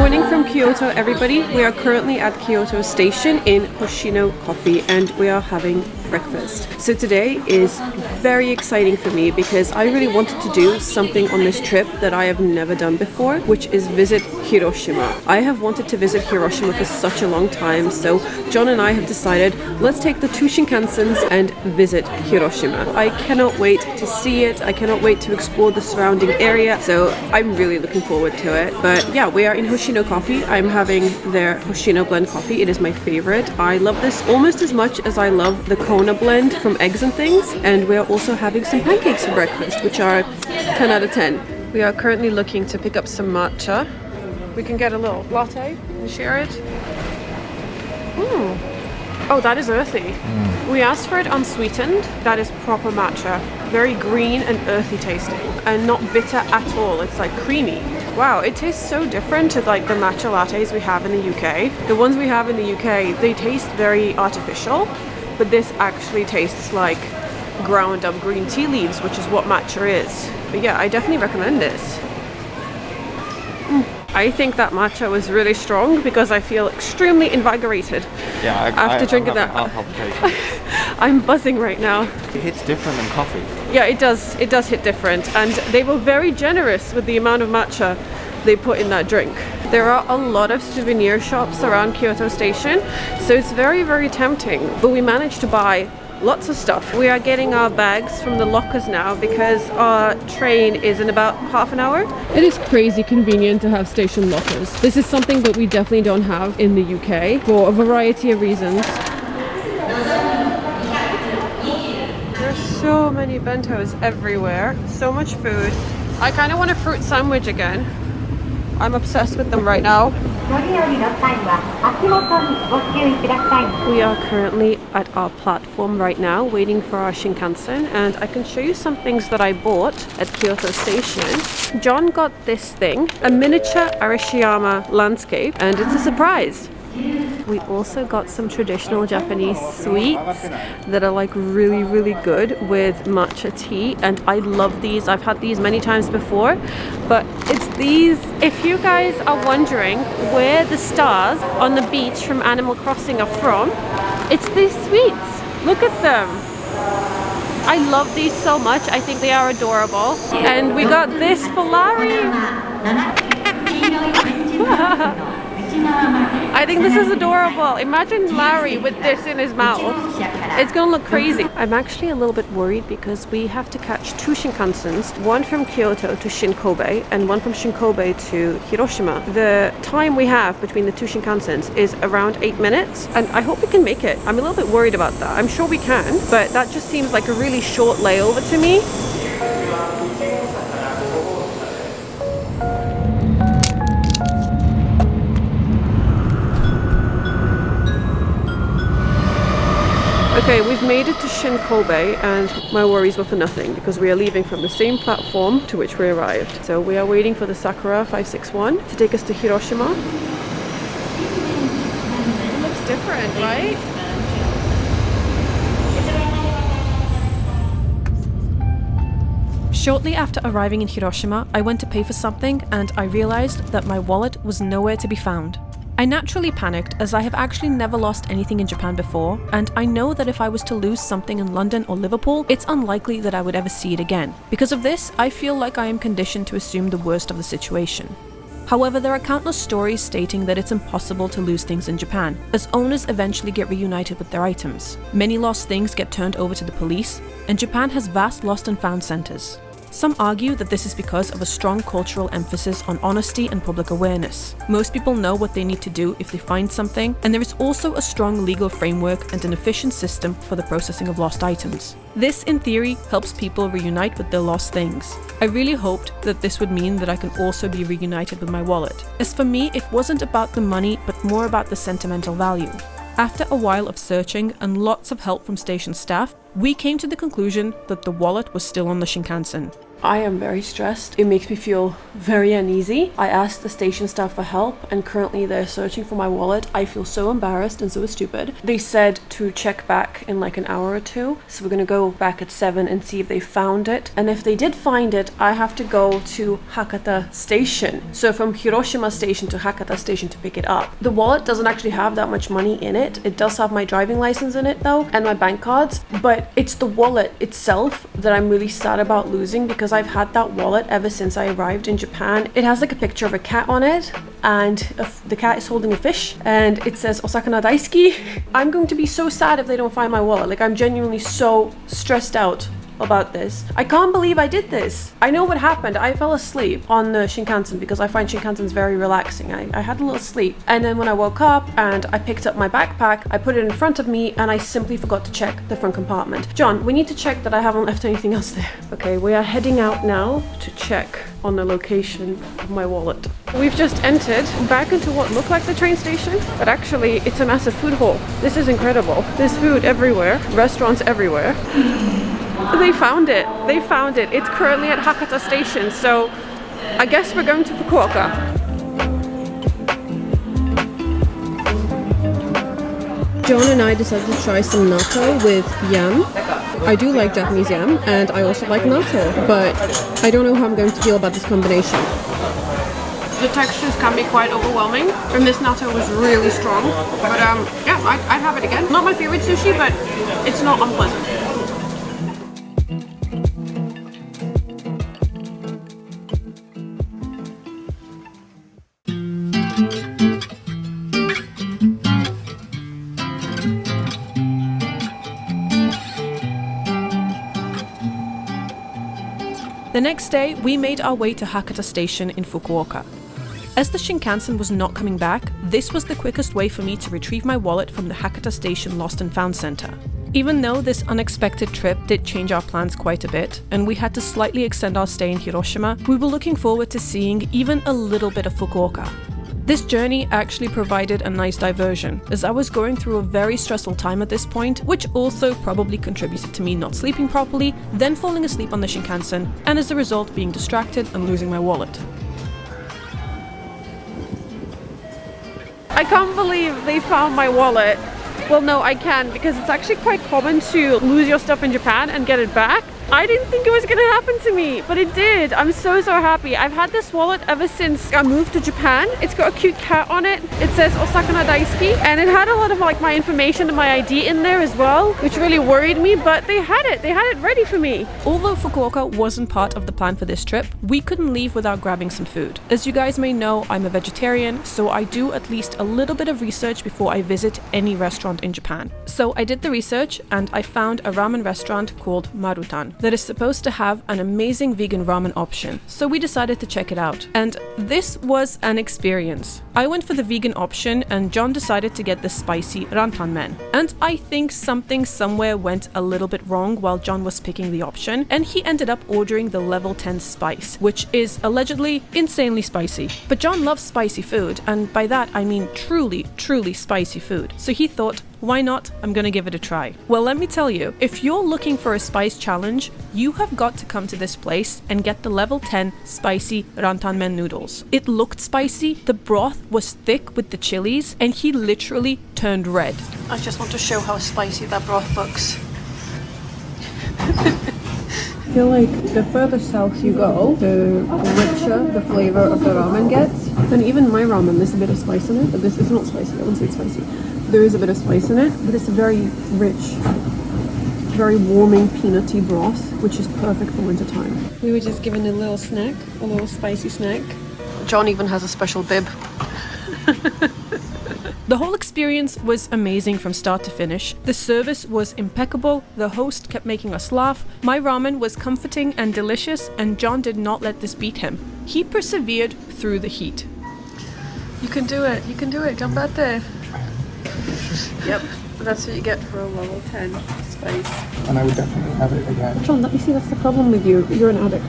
morning from Kyoto, everybody. We are currently at Kyoto Station in Hoshino Coffee and we are having breakfast. So today is very exciting for me because I really wanted to do something on this trip that I have never done before, which is visit Hiroshima. I have wanted to visit Hiroshima for such a long time, so John and I have decided let's take the 2 Shinkansens and visit Hiroshima. I cannot wait to see it. I cannot wait to explore the surrounding area, so I'm really looking forward to it. But yeah, we are in Hoshino Coffee. I'm having their Hoshino blend coffee. It is my favorite. I love this almost as much as I love the Kona blend from Eggs and Things. And we are also having some pancakes for breakfast, which are 10 out of 10. We are currently looking to pick up some matcha. We can get a little latte and share it. Oh, that is earthy. We asked for it unsweetened. That is proper matcha. Very green and earthy tasting and not bitter at all. It's like creamy. Wow, it tastes so different to like the matcha lattes we have in the UK. The ones we have in the UK, they taste very artificial, but this actually tastes like ground up green tea leaves, which is what matcha is. But yeah, I definitely recommend this. I think that matcha was really strong because I feel extremely invigorated after drinking that. I'm buzzing right now. It hits different than coffee. Yeah, it does. It does hit different. And they were very generous with the amount of matcha they put in that drink. There are a lot of souvenir shops around Kyoto Station, so it's very, very tempting. But we managed to buy lots of stuff. We are getting our bags from the lockers now because our train is in about half an hour. It is crazy convenient to have station lockers. This is something that we definitely don't have in the UK for a variety of reasons. There's so many bentos everywhere, so much food. I kind of want a fruit sandwich again. I'm obsessed with them right now. We are currently at our platform right now, waiting for our Shinkansen, and I can show you some things that I bought at Kyoto Station. John got this thing, a miniature Arashiyama landscape, and it's a surprise. We also got some traditional Japanese sweets that are like really, really good with matcha tea, and I love these. I've had these many times before, but it's these. If you guys are wondering where the stars on the beach from Animal Crossing are from, it's these sweets. Look at them. I love these so much. I think they are adorable. And we got this for Larry. I think this is adorable. Imagine Larry with this in his mouth. It's gonna look crazy. I'm actually a little bit worried because we have to catch 2 Shinkansens, one from Kyoto to Shinkobe and one from Shinkobe to Hiroshima. The time we have between the 2 Shinkansens is around 8 minutes, and I hope we can make it. I'm a little bit worried about that. I'm sure we can, but that just seems like a really short layover to me. Okay, we've made it to Shinkobe and my worries were for nothing because we are leaving from the same platform to which we arrived. So we are waiting for the Sakura 561 to take us to Hiroshima. It looks different, right? Shortly after arriving in Hiroshima, I went to pay for something and I realized that my wallet was nowhere to be found. I naturally panicked as I have actually never lost anything in Japan before, and I know that if I was to lose something in London or Liverpool, it's unlikely that I would ever see it again. Because of this, I feel like I am conditioned to assume the worst of the situation. However, there are countless stories stating that it's impossible to lose things in Japan, as owners eventually get reunited with their items. Many lost things get turned over to the police, and Japan has vast lost and found centers. Some argue that this is because of a strong cultural emphasis on honesty and public awareness. Most people know what they need to do if they find something, and there is also a strong legal framework and an efficient system for the processing of lost items. This, in theory, helps people reunite with their lost things. I really hoped that this would mean that I can also be reunited with my wallet. As for me, it wasn't about the money, but more about the sentimental value. After a while of searching and lots of help from station staff, we came to the conclusion that the wallet was still on the Shinkansen. I am very stressed. It makes me feel very uneasy. I asked the station staff for help and currently they're searching for my wallet. I feel so embarrassed and so stupid. They said to check back in like an hour or two. So we're gonna go back at 7 and see if they found it. And if they did find it, I have to go to Hakata station. So from Hiroshima station to Hakata station to pick it up. The wallet doesn't actually have that much money in it. It does have my driving license in it though and my bank cards. But it's the wallet itself that I'm really sad about losing because I've had that wallet ever since I arrived in Japan. It has like a picture of a cat on it and the cat is holding a fish and it says Osakana Daisuki. I'm going to be so sad if they don't find my wallet. Like I'm genuinely so stressed out about this. I can't believe I did this. I know what happened. I fell asleep on the Shinkansen because I find Shinkansens very relaxing. I had a little sleep and then when I woke up and I picked up my backpack, I put it in front of me and I simply forgot to check the front compartment. John, we need to check that I haven't left anything else there. Okay, we are heading out now to check on the location of my wallet. We've just entered back into what looked like the train station, but actually it's a massive food hall. This is incredible. There's food everywhere, restaurants everywhere. They found it. They found it. It's currently at Hakata station, so I guess we're going to Fukuoka. John and I decided to try some natto with yam. I do like Japanese yam, and I also like natto, but I don't know how I'm going to feel about this combination. The textures can be quite overwhelming, and this natto was really strong. But yeah, I'd have it again. Not my favorite sushi, but it's not unpleasant. The next day, we made our way to Hakata Station in Fukuoka. As the Shinkansen was not coming back, this was the quickest way for me to retrieve my wallet from the Hakata Station Lost and Found Center. Even though this unexpected trip did change our plans quite a bit, and we had to slightly extend our stay in Hiroshima, we were looking forward to seeing even a little bit of Fukuoka. This journey actually provided a nice diversion, as I was going through a very stressful time at this point, which also probably contributed to me not sleeping properly, then falling asleep on the Shinkansen, and as a result being distracted and losing my wallet. I can't believe they found my wallet. Well, no, I can, because it's actually quite common to lose your stuff in Japan and get it back. I didn't think it was gonna happen to me, but it did. I'm so happy. I've had this wallet ever since I moved to Japan. It's got a cute cat on it. It says Osakana Daisuki, and it had a lot of like my information and my ID in there as well, which really worried me, but they had it ready for me. Although Fukuoka wasn't part of the plan for this trip, we couldn't leave without grabbing some food. As you guys may know, I'm a vegetarian, so I do at least a little bit of research before I visit any restaurant in Japan. So I did the research and I found a ramen restaurant called Marutan that is supposed to have an amazing vegan ramen option, so we decided to check it out. And this was an experience. I went for the vegan option and John decided to get the spicy rantanmen. And I think something somewhere went a little bit wrong while John was picking the option, and he ended up ordering the level 10 spice, which is allegedly insanely spicy. But John loves spicy food, and by that I mean truly spicy food. So he thought, why not? I'm gonna give it a try. Well, let me tell you, if you're looking for a spice challenge, you have got to come to this place and get the level 10 spicy rantanmen noodles. It looked spicy, the broth was thick with the chilies, and he literally turned red. I just want to show how spicy that broth looks. I feel like the further south you go, the richer the flavor of the ramen gets. And even my ramen, there's a bit of spice in it, but this is not spicy, I wouldn't say it's spicy. There is a bit of spice in it, but it's a very rich, very warming peanutty broth, which is perfect for winter time. We were just given a little snack, a little spicy snack. John even has a special bib. The whole experience was amazing from start to finish. The service was impeccable, the host kept making us laugh, my ramen was comforting and delicious, and John did not let this beat him. He persevered through the heat. You can do it, Gambate. Yep, that's what you get for a level 10 spice. And I would definitely have it again. John, let me see, that's the problem with you. You're an addict.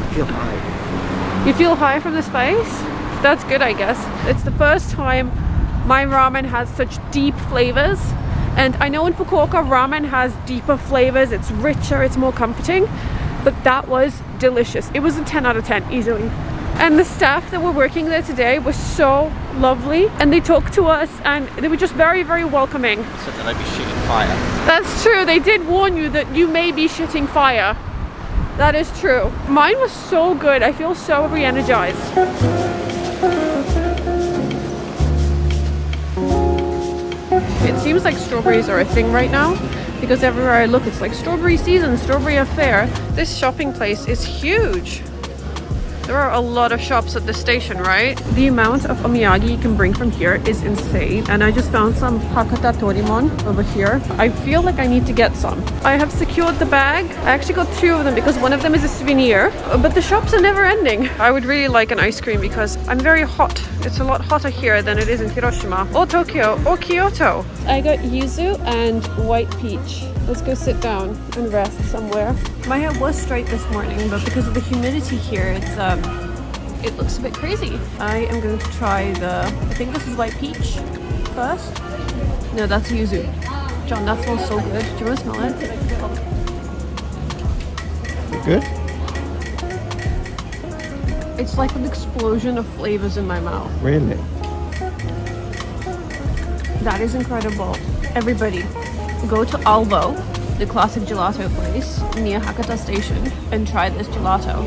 I feel high. You feel high from the spice? That's good, I guess. It's the first time my ramen has such deep flavors. And I know in Fukuoka ramen has deeper flavors, it's richer, it's more comforting, but that was delicious. It was a 10 out of 10 easily. And the staff that were working there today was so lovely, and they talked to us and they were just very, very welcoming. So that I'd be shooting fire. That's true, they did warn you that you may be shitting fire. That is true. Mine was so good, I feel so re-energized. It seems like strawberries are a thing right now, because everywhere I look it's like strawberry season, strawberry affair. This shopping place is huge. There are a lot of shops at this station, right? The amount of omiyage you can bring from here is insane. And I just found some Hakata Torimon over here. I feel like I need to get some. I have secured the bag. I actually got 2 of them because one of them is a souvenir. But the shops are never ending. I would really like an ice cream because I'm very hot. It's a lot hotter here than it is in Hiroshima or Tokyo or Kyoto. I got yuzu and white peach. Let's go sit down and rest somewhere. My hair was straight this morning, but because of the humidity here, it looks a bit crazy. I am going to try I think this is white peach first. No, that's yuzu. John, that smells so good. Do you want to smell it? Good? It's like an explosion of flavors in my mouth. Really? That is incredible. Everybody, go to Alvo, the classic gelato place near Hakata Station, and try this gelato.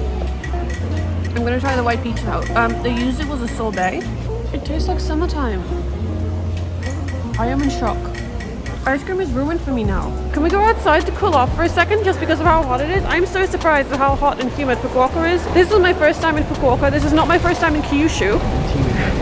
I'm gonna try the white peach now. The yuzu was a sorbet. It tastes like summertime. I am in shock. Ice cream is ruined for me now. Can we go outside to cool off for a second just because of how hot it is? I'm so surprised at how hot and humid Fukuoka is. This is my first time in Fukuoka. This is not my first time in Kyushu.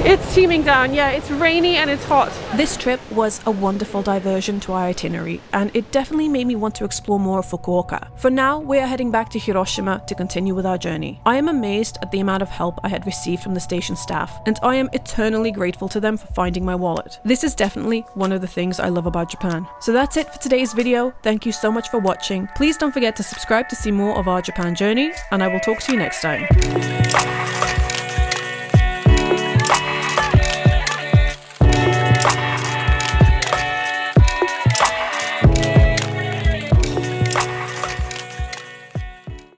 It's teeming down, yeah, it's rainy and it's hot. This trip was a wonderful diversion to our itinerary, and it definitely made me want to explore more of Fukuoka. For now, we are heading back to Hiroshima to continue with our journey. I am amazed at the amount of help I had received from the station staff, and I am eternally grateful to them for finding my wallet. This is definitely one of the things I love about Japan. So that's it for today's video. Thank you so much for watching. Please don't forget to subscribe to see more of our Japan journey, and I will talk to you next time.